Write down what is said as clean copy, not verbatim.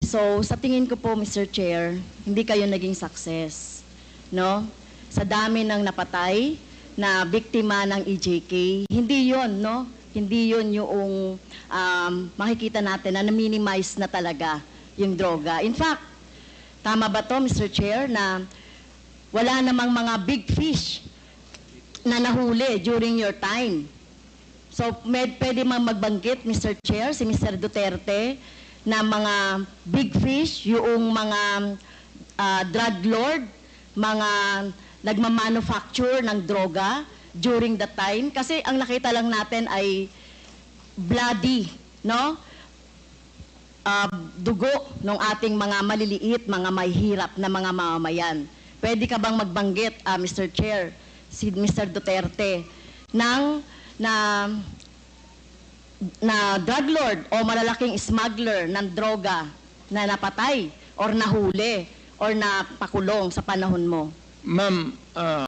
So, sa tingin ko po, Mr. Chair, hindi kayo naging success, no? Sa dami ng napatay na biktima ng EJK, hindi yon, no? Hindi yon yung makikita natin na na-minimize na talaga yung droga. In fact, tama ba to, Mr. Chair, na wala namang mga big fish na nahuli during your time? So, pwede magbanggit, Mr. Chair, si Mr. Duterte, na mga big fish, yung mga drug lord, mga nagmamanufacture ng droga during the time. Kasi ang nakita lang natin ay bloody, no? Dugo ng ating mga maliliit, mga mahihirap na mga mamamayan. Pwede ka bang magbanggit, Mr. Chair, si Mr. Duterte, na drug lord o malalaking smuggler ng droga na napatay or nahuli or napakulong sa panahon mo? Ma'am,